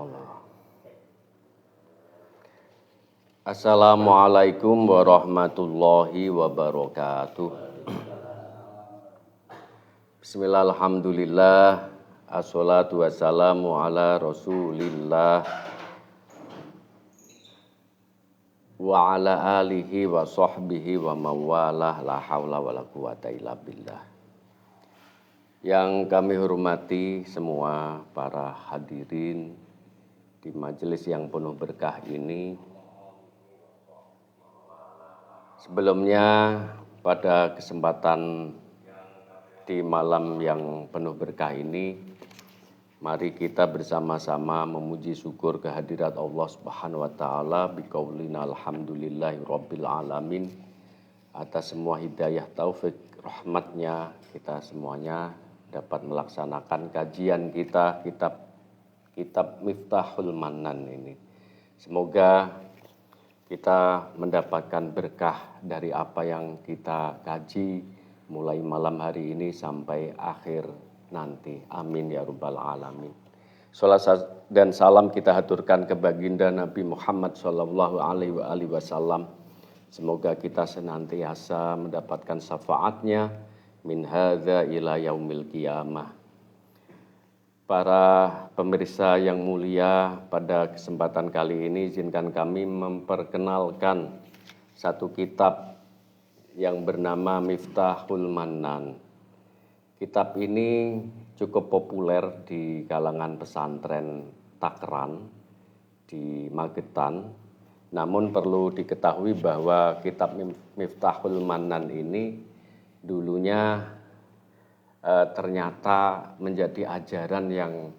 Allah. Assalamualaikum warahmatullahi wabarakatuh. Bismillah, alhamdulillah, assalatu wassalamu ala rasulillah wa ala alihi wa sahbihi wa mawalah, la hawla wa la quwata illa billah. Yang kami hormati semua para hadirin di majelis yang penuh berkah ini. Sebelumnya pada kesempatan di malam yang penuh berkah ini, mari kita bersama-sama memuji syukur kehadirat Allah Subhanahu wa taala biqaulina alhamdulillahi rabbil alamin atas semua hidayah taufik rahmatnya kita semuanya dapat melaksanakan kajian kita kitab Miftahul Manan ini. Semoga kita mendapatkan berkah dari apa yang kita kaji mulai malam hari ini sampai akhir nanti. Amin ya rabbal alamin. Shalawat dan salam kita haturkan ke baginda Nabi Muhammad sallallahu alaihi wasallam. Semoga kita senantiasa mendapatkan syafaatnya min hadza ila yaumil qiyamah. Para pemirsa yang mulia, pada kesempatan kali ini izinkan kami memperkenalkan satu kitab yang bernama Miftahul Manan. Kitab ini cukup populer di kalangan pesantren Takran di Magetan. Namun perlu diketahui bahwa kitab Miftahul Manan ini dulunya ternyata menjadi ajaran yang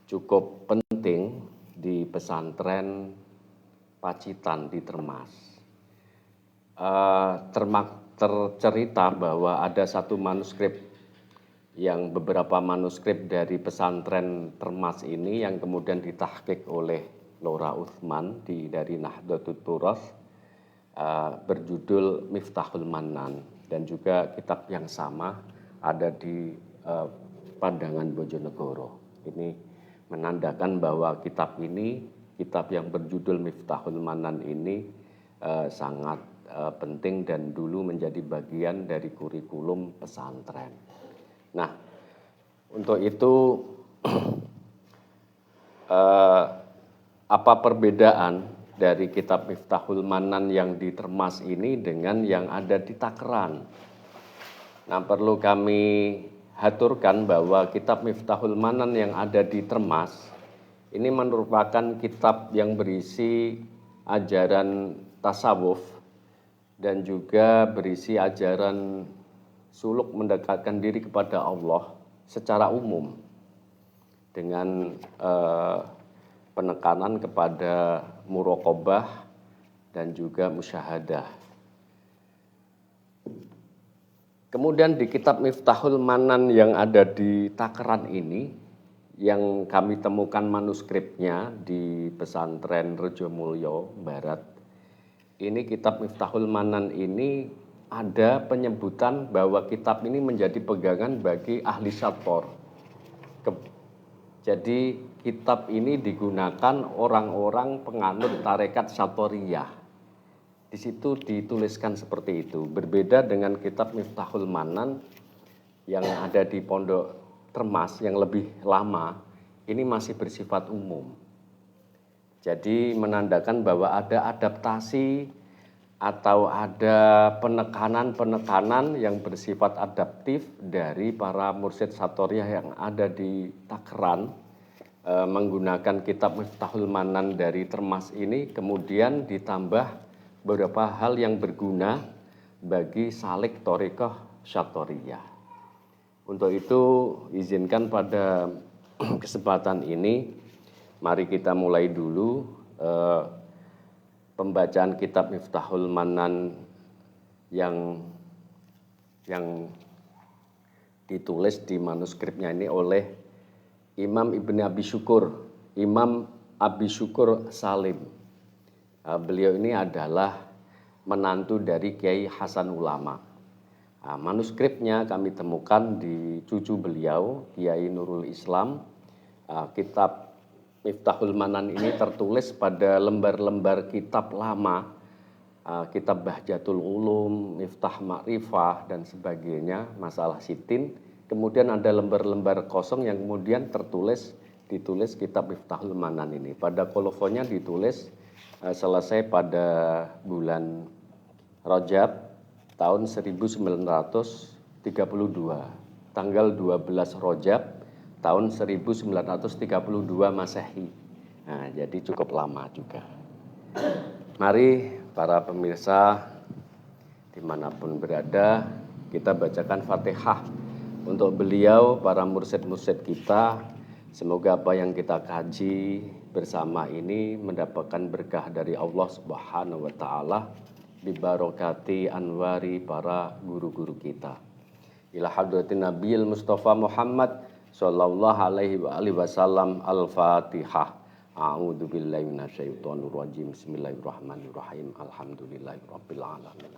cukup penting di pesantren Pacitan di Termas. Tercerita bahwa ada satu manuskrip yang beberapa manuskrip dari pesantren Termas ini yang kemudian ditahqiq oleh Lora Uthman dari Nahdlatul Turas berjudul Miftahul Manan, dan juga kitab yang sama ada di Padangan Bojonegoro. Ini menandakan bahwa kitab yang berjudul Miftahul Manan ini sangat penting dan dulu menjadi bagian dari kurikulum pesantren. Nah, untuk itu apa perbedaan dari kitab Miftahul Manan yang di Termas ini dengan yang ada di Takran? Nah, perlu kami haturkan bahwa kitab Miftahul Manan yang ada di Termas ini merupakan kitab yang berisi ajaran tasawuf dan juga berisi ajaran suluk mendekatkan diri kepada Allah secara umum dengan penekanan kepada muraqabah dan juga musyahadah. Kemudian di kitab Miftahul Manan yang ada di Takran ini, yang kami temukan manuskripnya di pesantren Rejomulyo Barat, ini kitab Miftahul Manan ini ada penyebutan bahwa kitab ini menjadi pegangan bagi ahli syator. Jadi kitab ini digunakan orang-orang penganut tarekat syatoriyah. Di situ dituliskan seperti itu. Berbeda dengan kitab Miftahul Manan yang ada di Pondok Termas yang lebih lama, ini masih bersifat umum. Jadi menandakan bahwa ada adaptasi atau ada penekanan-penekanan yang bersifat adaptif dari para mursyid syatoriyah yang ada di Takran, menggunakan kitab Miftahul Manan dari Termas ini, kemudian ditambah beberapa hal yang berguna bagi salik thariqah syatoriyah. Untuk itu izinkan pada kesempatan ini mari kita mulai dulu pembacaan kitab Miftahul Manan yang ditulis di manuskripnya ini oleh Imam Imam Abi Syukur Salim. Beliau ini adalah menantu dari Kiai Hasan Ulama. Manuskripnya kami temukan di cucu beliau, Kiai Nurul Islam. Kitab Miftahul Manan ini tertulis pada lembar-lembar kitab lama, kitab Bahjatul Ulum, Miftah Ma'rifah dan sebagainya, masalah sitin. Kemudian ada lembar-lembar kosong yang kemudian ditulis kitab Miftahul Manan ini. Pada kolofonya ditulis selesai pada bulan Rajab tahun 1932, tanggal 12 Rajab tahun 1932 Masehi. Nah, jadi cukup lama juga. Mari para pemirsa dimanapun berada, kita bacakan Fatihah untuk beliau, para mursyid-mursyid kita. Semoga apa yang kita kaji bersama ini mendapatkan berkah dari Allah Subhanahu wa Ta'ala, bibarokati anwari para guru-guru kita. Ila hadratin Nabiyil Mustafa Muhammad sallallahu alaihi wa alihi wasallam. Al-Fatihah. A'udzu billahi minasyaitonir rajim. Bismillahirrahmanirrahim. Alhamdulillahirabbil alamin.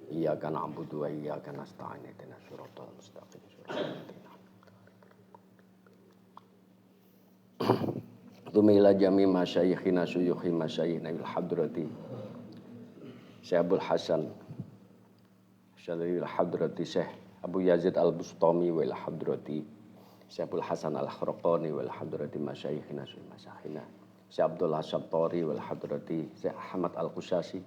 Iyyaka na'budu wa iyyaka nasta'in. Ihdinas siratal mustaqim. Tumila jami masyayikhina syuyukhi masyayikhina bil hadrati Syekh Abdul Hasan Syarifil Hadrati Syekh Abu Yazid Al-Bustami wal Hadrati Syekh Abdul Hasan Al-Khraqani wal Hadrati masyayikhina syuyukhina Syekh Abdul Hasyattori wal Hadrati Syekh Ahmad Al-Qusyasi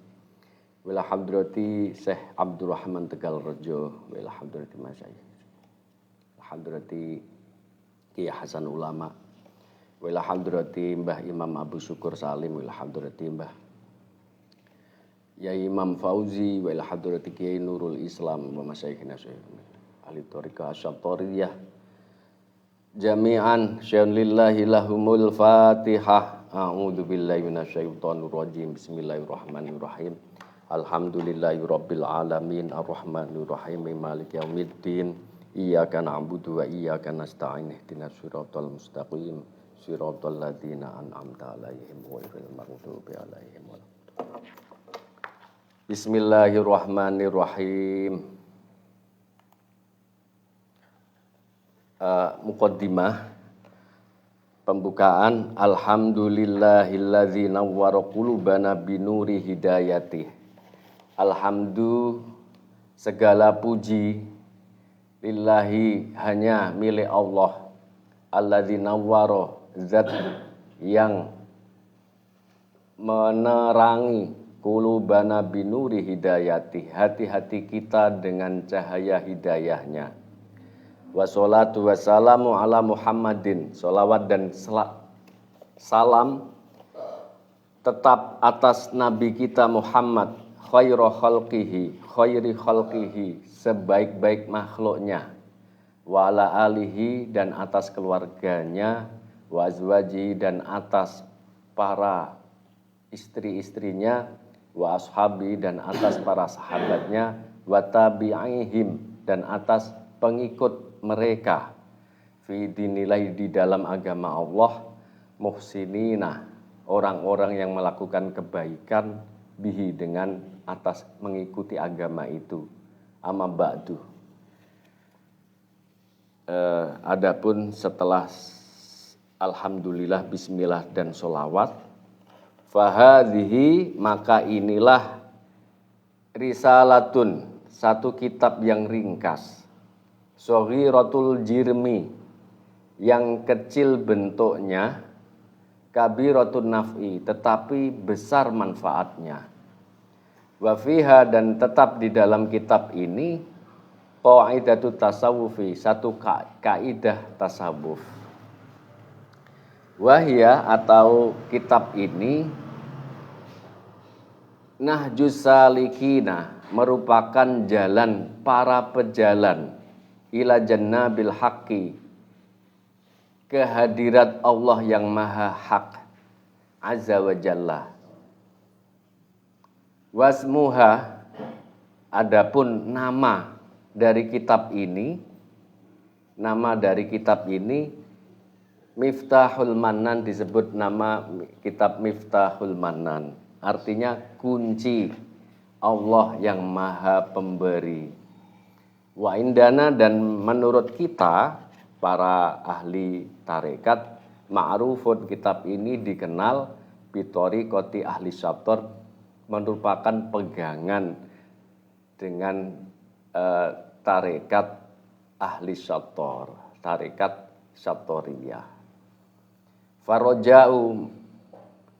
wal Hadrati Syekh Abdul Rahman Tegal Rejo wal Hadrati masyayikh Hadrati Kiai Hasan Ulama wal Hadrati Mbah Imam Abu Syukur Salim wal Hadrati Mbah Ya Imam Fauzi wa ila hadrati Kiai Nurul Islam wa masyayikhina ahli thariqah asy-Syathariyah jami'an syai'un lillahi lahumul Fatihah. A'udzu billahi minasyaitonir rajim. Bismillahirrahmanirrahim. Alhamdulillahirabbil alamin arrahmanir rahim maliki yaumiddin. Iyyaka na'budu wa iyyaka nasta'in. Ihdinas siratal mustaqim. Siratal ladzina an'amta 'alaihim ghairil maghdubi 'alaihim waladdallin. Bismillahirrahmanirrahim. Muqaddimah pembukaan. Alhamdulillahilladzi nawwara qulubana binuri hidayatih. Alhamdu, segala puji lillahi, hanya milik Allah. Alladzi nawwara, zat yang menerangi qulubana binuri hidayati, hati-hati kita dengan cahaya hidayahnya. Wassalatu wassalamu ala Muhammadin, salawat dan salam tetap atas Nabi kita Muhammad, khairi khalqihi, sebaik-baik makhluknya, wa ala alihi, dan atas keluarganya, wa azwaji, dan atas para istri-istrinya, wa ashabi, dan atas para sahabatnya, wa tabi'ihim, dan atas pengikut mereka, fi dinilai, di dalam agama Allah, muhsinina, orang-orang yang melakukan kebaikan, bihi, dengan atas mengikuti agama itu. Amma ba'du. Adapun setelah alhamdulillah, bismillah, dan sholawat, fahadhihi, maka inilah risalatun, satu kitab yang ringkas, shaghiratul jirmi, yang kecil bentuknya, kabiratun naf'i, tetapi besar manfaatnya. Wa fiha, dan tetap di dalam kitab ini, qaidatut tasawufi, satu kaidah tasawuf. Wahya, atau kitab ini, Nahjus salikina, merupakan jalan para pejalan, ila jannabil haqqi, kehadirat Allah yang maha hak, azza wa jalla. Wasmuha, adapun nama dari kitab ini, Miftahul Manan, disebut nama kitab Miftahul Manan, artinya kunci Allah yang maha pemberi. Wa indana, dan menurut kita para ahli tarekat, ma'rufun, kitab ini dikenal bitoriqati ahli syator, merupakan pegangan dengan tarekat ahli syator, tarekat syatoriyah.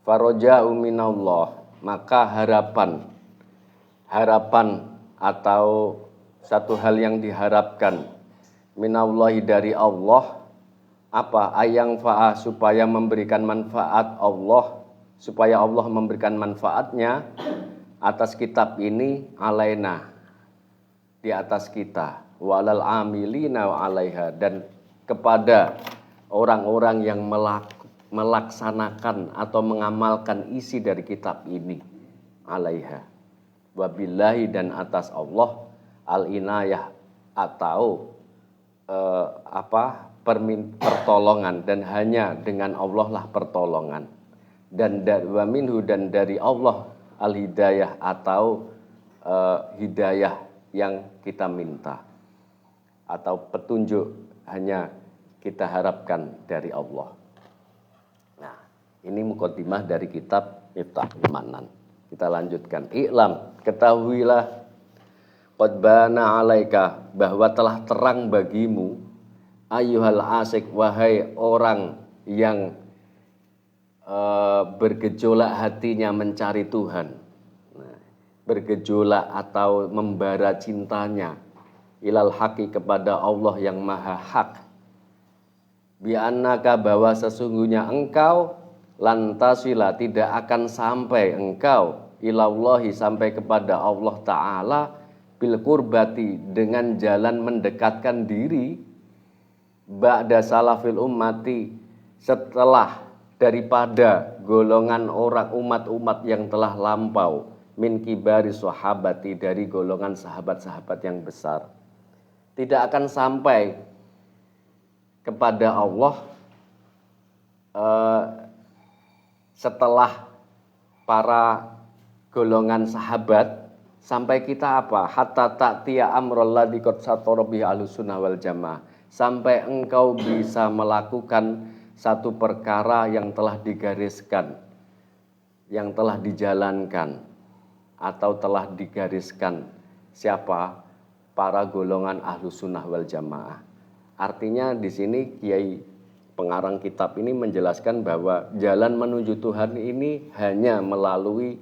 Faroja'u minallah, maka harapan atau satu hal yang diharapkan minallahi dari Allah, apa? Ayang fa'ah, supaya memberikan manfaat Allah, supaya Allah memberikan manfaatnya atas kitab ini, alaina, di atas kita, walal amilina wa alaiha, dan kepada orang-orang yang melaksanakan atau mengamalkan isi dari kitab ini, alaiha, wabillahi, dan atas Allah, al-inayah, atau pertolongan, dan hanya dengan Allah lah pertolongan, dan wa minhu, dan dari Allah, al-hidayah, atau hidayah yang kita minta, atau petunjuk hanya kita harapkan dari Allah. Nah, ini muqaddimah dari kitab Miftahul Manan. Kita lanjutkan. I'lam, ketahuilah, qad bana alaika, bahwa telah terang bagimu, ayyuhal asik, wahai orang yang bergejolak hatinya mencari Tuhan. Nah, bergejolak atau membara cintanya ilal haqi, kepada Allah yang maha hak. Bi'annaka, bahwa sesungguhnya engkau lantasila, tidak akan sampai engkau ilallahi, sampai kepada Allah Ta'ala, bil qurbati, dengan jalan mendekatkan diri, ba'da salafil ummati, setelah daripada golongan orang umat-umat yang telah lampau, min kibari sahabati, dari golongan sahabat-sahabat yang besar. Tidak akan sampai kepada Allah setelah para golongan sahabat, sampai kita apa? Hatta ta'tiya amrul ladzi qad satara bihi ahlussunnah wal jamaah, sampai engkau bisa melakukan satu perkara yang telah digariskan, yang telah dijalankan, atau telah digariskan siapa? Para golongan ahlussunnah wal jamaah. Artinya di sini Kiai pengarang kitab ini menjelaskan bahwa jalan menuju Tuhan ini hanya melalui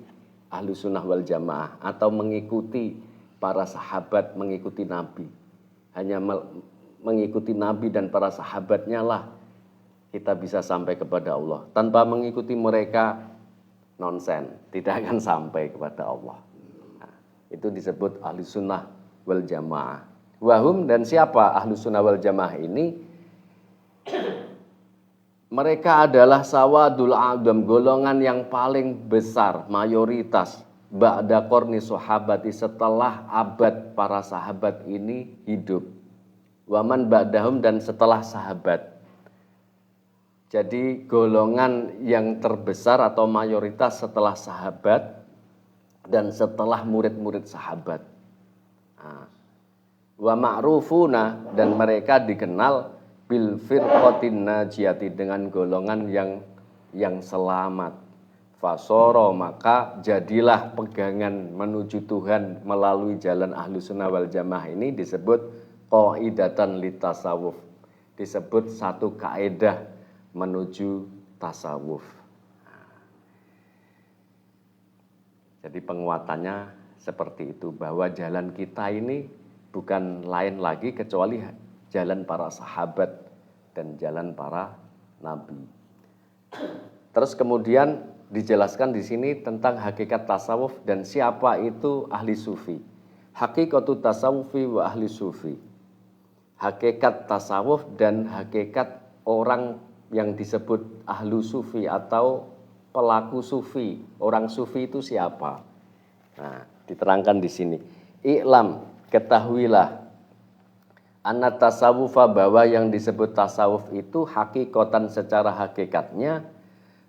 ahlussunnah wal jamaah, atau mengikuti para sahabat, mengikuti Nabi. Hanya mengikuti Nabi dan para sahabatnya lah kita bisa sampai kepada Allah. Tanpa mengikuti mereka, nonsen, tidak akan sampai kepada Allah. Nah, itu disebut ahlussunnah wal jamaah. Wahum, dan siapa ahlussunnah wal jamaah ini? Mereka adalah sawadul adam, golongan yang paling besar, mayoritas, ba'da qarni sahabati, setelah abad para sahabat ini hidup. Waman ba'dahum, dan setelah sahabat. Jadi golongan yang terbesar atau mayoritas setelah sahabat dan setelah murid-murid sahabat. Wa ma'rufuna, dan mereka dikenal bil firqatin najiyati, dengan golongan yang selamat. Fasoro, maka jadilah pegangan menuju Tuhan melalui jalan ahlussunnah wal jamaah ini disebut qaidatan litasawuf, disebut satu kaidah menuju tasawuf. Jadi penguatannya seperti itu, bahwa jalan kita ini bukan lain lagi kecuali jalan para sahabat dan jalan para nabi. Terus kemudian dijelaskan di sini tentang hakikat tasawuf dan siapa itu ahli sufi. Hakikatu tasawufi wa ahli sufi. Hakikat tasawuf dan hakikat orang yang disebut ahlu sufi atau pelaku sufi. Orang sufi itu siapa? Nah, diterangkan di sini. I'lam, ketahuilah, anna tasawufa, bahwa yang disebut tasawuf itu hakikatan, secara hakikatnya,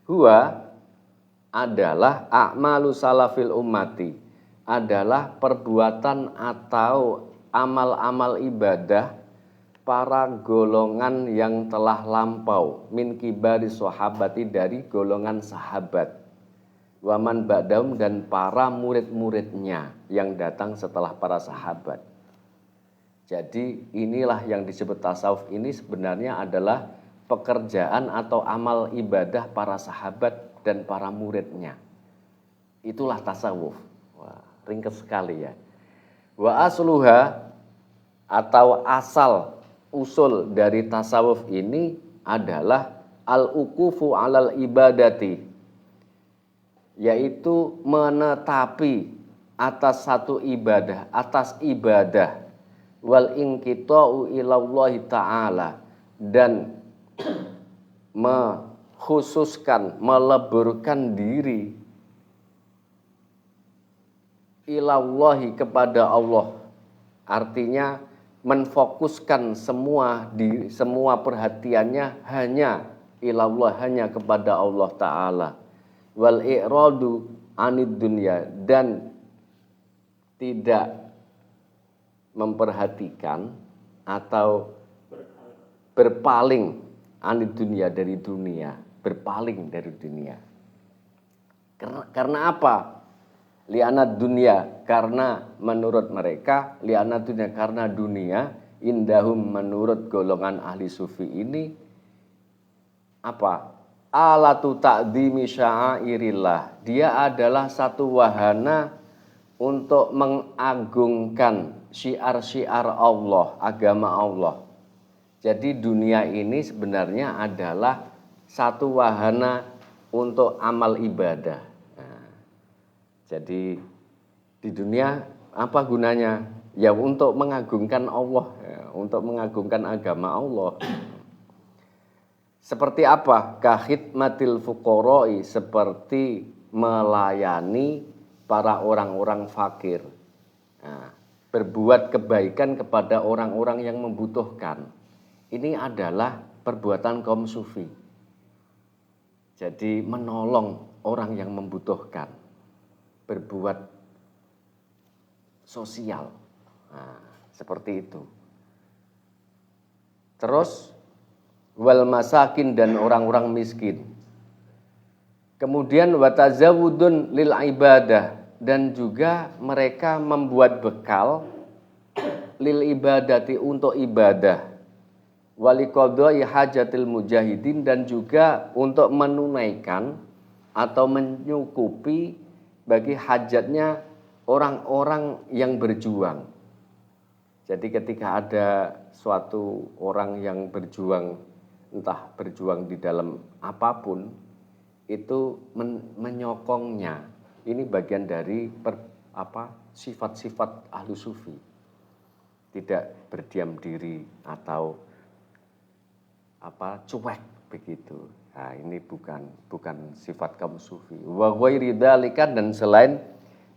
huwa adalah a'malu salafil ummati, adalah perbuatan atau amal-amal ibadah para golongan yang telah lampau min kibari sahabati dari golongan sahabat, waman ba'dahum dan para murid-muridnya yang datang setelah para sahabat. Jadi inilah yang disebut tasawuf ini sebenarnya adalah pekerjaan atau amal ibadah para sahabat dan para muridnya. Itulah tasawuf. Wah, ringkas sekali ya. Wa asluha atau asal usul dari tasawuf ini adalah al-uqufu 'alal ibadati, yaitu menetapi atas satu ibadah, atas ibadah, wal inqita'u ilallahi ta'ala, dan mengkhususkan, meleburkan diri ilallahi kepada Allah. Artinya menfokuskan semua perhatiannya hanya ilallah, hanya kepada Allah Ta'ala. Wal i'radu anid dunya, dan tidak memperhatikan atau berpaling anid dunya, dari dunia, berpaling dari dunia. Karena apa? Li'anad dunia, karena menurut mereka, li'anad dunia, karena dunia, indahum, menurut golongan ahli sufi ini, apa? Alatu ta'dhimi sya'airillah, dia adalah satu wahana untuk mengagungkan syiar-syiar Allah, agama Allah. Jadi dunia ini sebenarnya adalah satu wahana untuk amal ibadah. Jadi di dunia apa gunanya? Ya untuk mengagungkan Allah, ya, untuk mengagungkan agama Allah. Seperti apa? Kahidmatil fuqara'i, seperti melayani para orang-orang fakir. Nah, berbuat kebaikan kepada orang-orang yang membutuhkan. Ini adalah perbuatan kaum sufi. Jadi menolong orang yang membutuhkan, berbuat sosial. Nah, seperti itu. Terus wal masakin, dan orang-orang miskin. Kemudian watazawudun lil ibadah, dan juga mereka membuat bekal lil ibadati, untuk ibadah. Waliqadai hajatil mujahidin, dan juga untuk menunaikan atau menyukupi bagi hajatnya orang-orang yang berjuang. Jadi ketika ada suatu orang yang berjuang, entah berjuang di dalam apapun, itu menyokongnya. Ini bagian dari sifat-sifat ahlu sufi. Tidak berdiam diri atau cuek begitu. Nah, ini bukan sifat kaum sufi. Wa ghairi dzalika, dan selain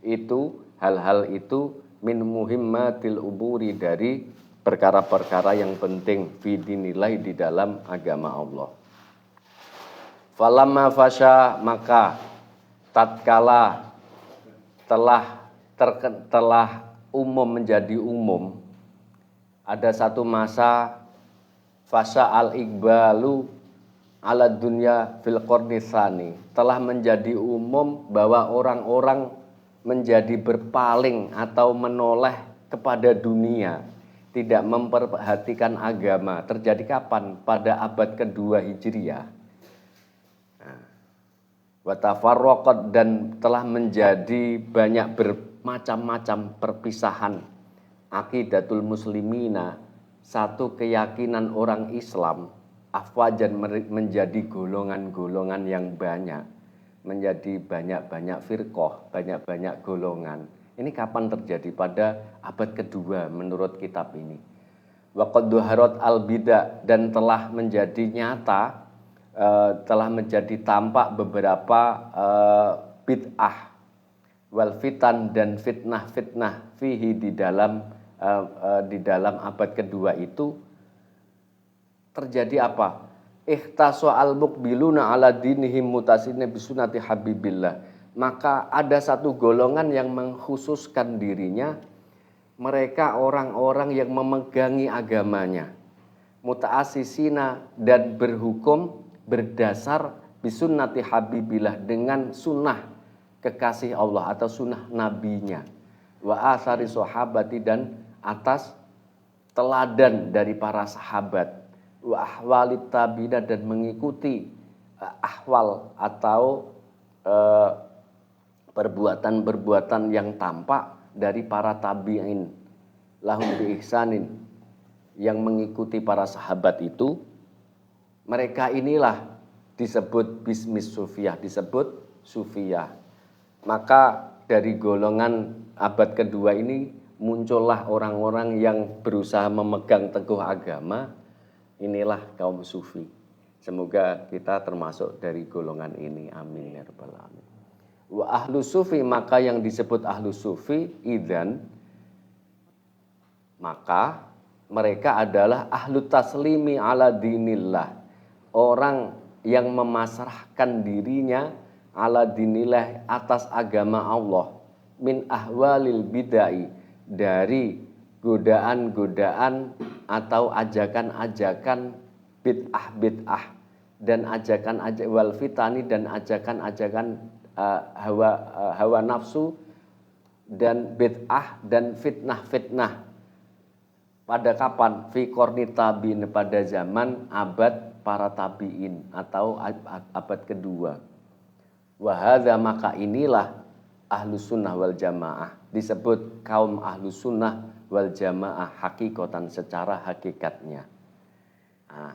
itu, hal-hal itu min muhimmatil umuri, dari perkara-perkara yang penting fi dinillah, di dalam agama Allah. Falamma fasha, maka tatkala telah umum menjadi umum, ada satu masa fasha al-iqbalu ala dunya fil qarni tsani, telah menjadi umum bahwa orang-orang menjadi berpaling atau menoleh kepada dunia, tidak memperhatikan agama. Terjadi kapan? Pada abad kedua Hijriah. Wa tafarraqat, dan telah menjadi banyak bermacam-macam perpisahan. Aqidatul muslimina, satu keyakinan orang Islam, afwajan, menjadi golongan-golongan yang banyak, menjadi banyak-banyak firqah, banyak-banyak golongan. Ini kapan terjadi? Pada abad kedua menurut kitab ini. Wa qad duharat al bidah, dan telah menjadi nyata, telah menjadi tampak beberapa bid'ah wal fitan, dan fitnah-fitnah fihi, di dalam abad kedua itu terjadi apa? Ikhtasu al-muqbiluna ala dinihim mutasinna bisunati habibillah. Maka ada satu golongan yang mengkhususkan dirinya, mereka orang-orang yang memegangi agamanya, muta'assisina, dan berhukum berdasar bisunnati habibillah, dengan sunnah kekasih Allah atau sunnah nabinya, wa asari sahabati, dan atas teladan dari para sahabat, wa ahwalit tabi'in, dan mengikuti ahwal atau perbuatan-perbuatan yang tampak dari para tabi'in lahum bi ihsanin, yang mengikuti para sahabat itu. Mereka inilah disebut bismis sufiyah, disebut sufiyah. Maka dari golongan abad kedua ini muncullah orang-orang yang berusaha memegang teguh agama. Inilah kaum sufi. Semoga kita termasuk dari golongan ini. Amin ya rabbal alamin. Wa ahlu sufi, maka yang disebut ahlu sufi idzan, maka mereka adalah ahlu taslimi ala dinillah, orang yang memasrahkan dirinya ala dinillah, atas agama Allah, min ahwalil bid'ah, dari godaan-godaan atau ajakan-ajakan bid'ah dan ajakan-ajakan wal fitani, dan ajakan-ajakan hawa nafsu dan bid'ah dan fitnah-fitnah. Pada kapan? Fi qarni tabi'in, pada zaman abad para tabi'in atau abad kedua. Wa hadza, maka inilah ahlus sunnah wal jamaah, disebut kaum ahlus sunnah wal jamaah hakikatan, secara hakikatnya. Nah,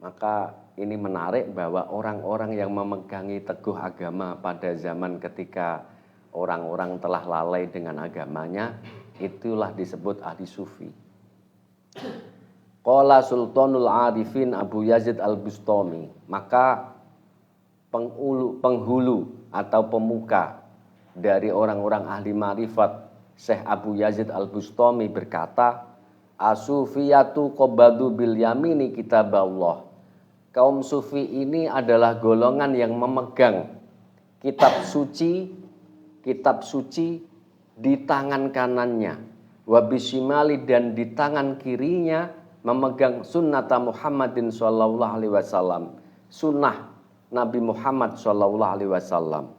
maka ini menarik bahwa orang-orang yang memegangi teguh agama pada zaman ketika orang-orang telah lalai dengan agamanya, itulah disebut ahli sufi. Qala Sultanul Arifin Abu Yazid Al-Bustami, maka penghulu atau pemuka dari orang-orang ahli marifat Syekh Abu Yazid Al-Bustami berkata, asufiyatu qabadu bil yamini kitaballah. Kaum sufi ini adalah golongan yang memegang kitab suci di tangan kanannya, wabishimali, dan di tangan kirinya memegang sunnata Muhammadin sallallahu alaihi wasallam, sunnah Nabi Muhammad sallallahu alaihi wasallam.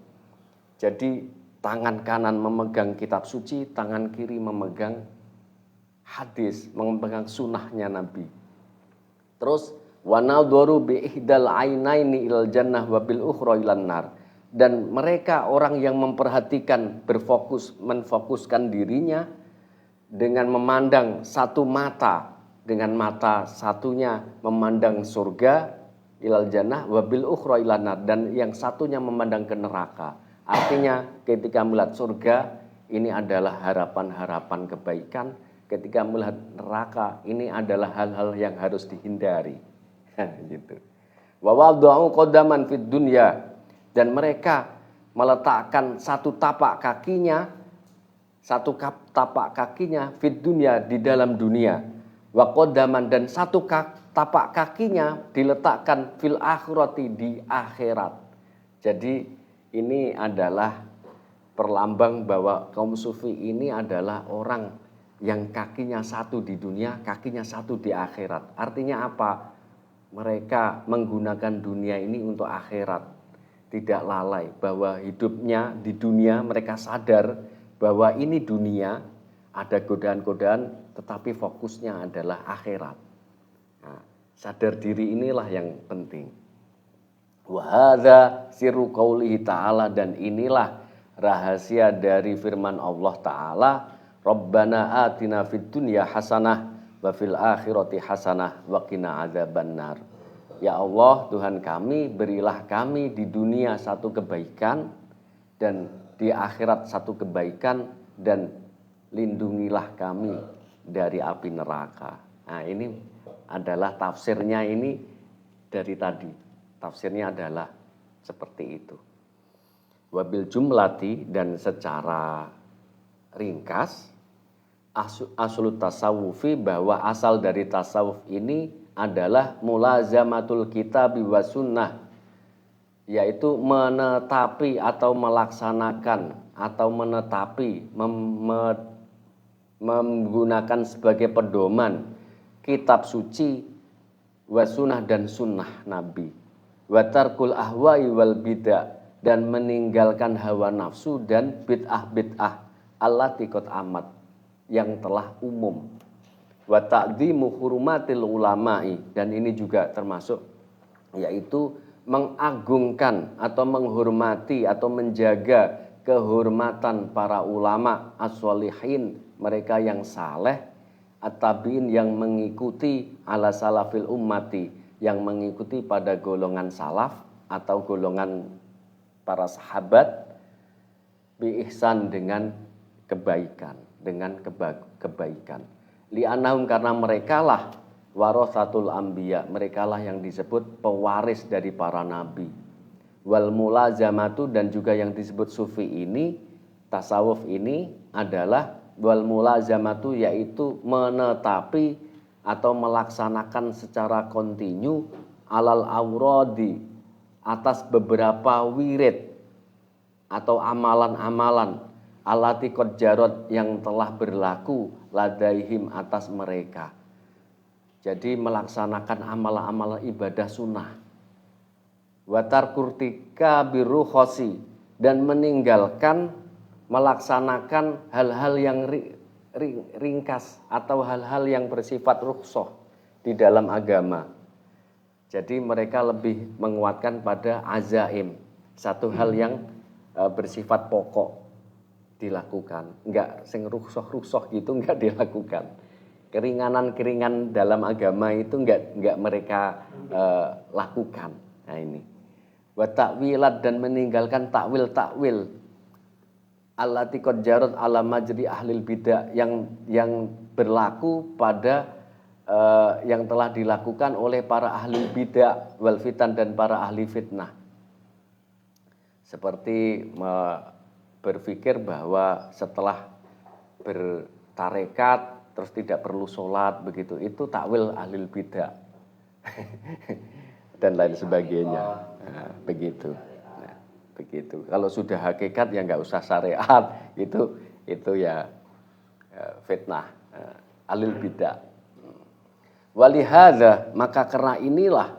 Jadi tangan kanan memegang kitab suci, tangan kiri memegang hadis, memegang sunnahnya Nabi. Terus wanadharu bi ihdal ainaini ilal jannah wa bil ukhra ilan nar. Dan mereka orang yang memperhatikan, menfokuskan dirinya dengan memandang satu mata, dengan mata satunya memandang surga ilal jannah wa bil ukhra ilan nar, dan yang satunya memandang ke neraka. Artinya ketika melihat surga ini adalah harapan-harapan kebaikan, ketika melihat neraka ini adalah hal-hal yang harus dihindari. Gitu. Wa wada'u qadaman fid dunya, dan mereka meletakkan satu tapak kakinya fid dunya, di dalam dunia. Wa qadaman, dan satu tapak kakinya diletakkan fil akhirati, di akhirat. Jadi ini adalah perlambang bahwa kaum sufi ini adalah orang yang kakinya satu di dunia, kakinya satu di akhirat. Artinya apa? Mereka menggunakan dunia ini untuk akhirat, tidak lalai bahwa hidupnya di dunia. Mereka sadar bahwa ini dunia, ada godaan-godaan, tetapi fokusnya adalah akhirat. Nah, sadar diri inilah yang penting. Wa hadza sirru qaulihi ta'ala, dan inilah rahasia dari firman Allah Ta'ala, Rabbana atina fid dunya hasanah wa fil akhirati hasanah wa qina adzabannar. Ya Allah, Tuhan kami, berilah kami di dunia satu kebaikan dan di akhirat satu kebaikan, dan lindungilah kami dari api neraka. Nah, ini adalah tafsirnya ini dari tadi. Tafsirnya adalah seperti itu. Wabil jumlati, dan secara ringkas, aslu tasawufi, bahwa asal dari tasawuf ini adalah mulazamatul kitab wa sunnah, yaitu menetapi atau melaksanakan atau menetapi menggunakan sebagai pedoman kitab suci wa sunnah dan sunnah Nabi, wa tarkul ahwa'i wal bid'ah dan meninggalkan hawa nafsu dan bid'ah-bid'ah allati qad amat yang telah umum, wa ta'dhimu hurumatil ulama'i dan ini juga termasuk yaitu mengagungkan atau menghormati atau menjaga kehormatan para ulama as-sholihin, mereka yang saleh, at-tabi'in yang mengikuti ala salafil ummati, yang mengikuti pada golongan salaf atau golongan para sahabat, bi ihsan dengan kebaikan, kebaikan. Li'annahum karena merekalah warasatul anbiya, merekalah yang disebut pewaris dari para nabi. Wal mulazamatu dan juga yang disebut sufi ini, tasawuf ini adalah wal mulazamatu yaitu menetapi atau melaksanakan secara kontinu alal auradi atas beberapa wirid atau amalan-amalan alati qad jarot yang telah berlaku ladaihim atas mereka. Jadi melaksanakan amalan-amalan ibadah sunnah. Watar kurtika biru khosi dan meninggalkan melaksanakan hal-hal yang ringkas atau hal-hal yang bersifat rukhsah di dalam agama. Jadi mereka lebih menguatkan pada azaim, satu hal yang bersifat pokok dilakukan, enggak sing rukhsah gitu enggak dilakukan. Keringanan dalam agama itu enggak mereka lakukan. Nah ini. Wa ta'wilat dan meninggalkan takwil allati qad jarat ala majri ahlil bidah yang berlaku pada yang telah dilakukan oleh para ahli bidah wal fitan dan para ahli fitnah. Seperti berpikir bahwa setelah bertarekat terus tidak perlu sholat begitu, itu takwil ahlil bidah dan lain sebagainya. Nah, begitu. Nah, begitu. Kalau sudah hakikat ya nggak usah syariat, itu ya fitnah, ahlil bidah. Walihada maka karena inilah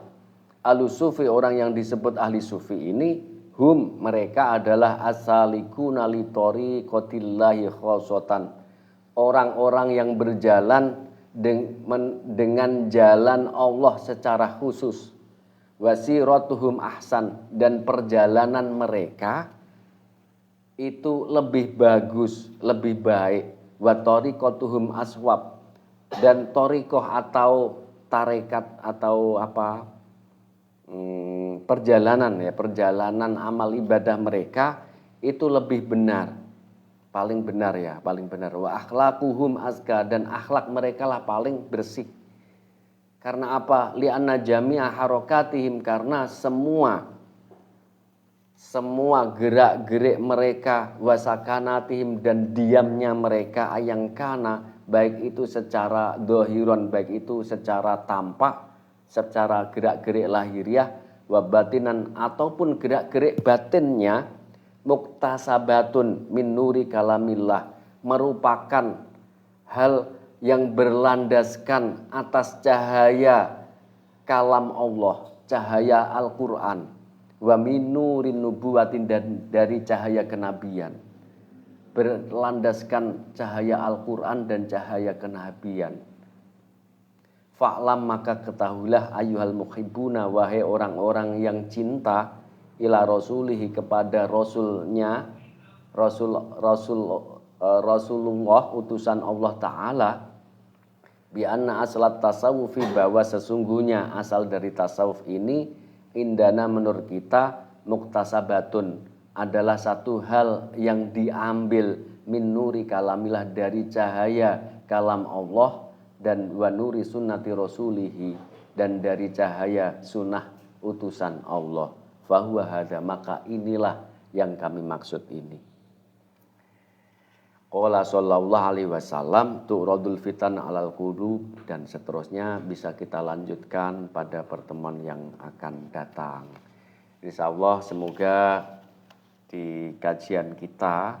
alusufi orang yang disebut ahli sufi ini hum mereka adalah asalikuna litori qotillahi khosotan, orang-orang yang berjalan dengan jalan Allah secara khusus. Wasiratuhum ahsan dan perjalanan mereka itu lebih bagus, lebih baik. Wa tariqatuhum aswab dan torikoh atau tarekat atau perjalanan amal ibadah mereka itu lebih benar, paling benar. Wa akhlaquhum azka dan akhlak mereka lah paling bersih. Karena apa? Li'anna jami'a harokatihim karena semua gerak-gerik mereka wasakanatihim dan diamnya mereka ayangkana baik itu secara dohiron, baik itu secara tampak, secara gerak-gerik lahiriah, wabatinan ataupun gerak-gerik batinnya, muktasabatun min nuri kalamillah, merupakan hal yang berlandaskan atas cahaya kalam Allah, cahaya Al-Quran, wa min nurin nubuwatin dan dari cahaya kenabian, berlandaskan cahaya Al-Quran dan cahaya kenabian. Fa'lam maka ketahuilah ayyuhal muhibbuna wahai orang-orang yang cinta ila rasulihi kepada rasulnya, Rasulullah utusan Allah Ta'ala, bi anna aslat tasawufi bahwa sesungguhnya asal dari tasawuf ini indana menurut kita muktasabatun adalah satu hal yang diambil min nuri kalamilah dari cahaya kalam Allah dan wa nuri sunnati rasulihi dan dari cahaya sunnah utusan Allah. Fahuwa hadza maka inilah yang kami maksud ini. Qala sallallahu alaihi wasallam tu'radul fitan alal qulub dan seterusnya bisa kita lanjutkan pada pertemuan yang akan datang. Insyaallah semoga di kajian kita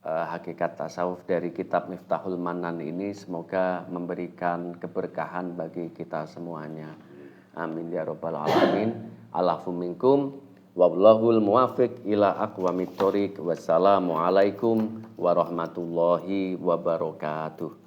hakikat tasawuf dari kitab Miftahul Manan ini semoga memberikan keberkahan bagi kita semuanya. Amin ya rabbal alamin. Alafu minkum wallahul muwafiq ila aqwamit thoriq. Wassalamualaikum warahmatullahi wabarakatuh.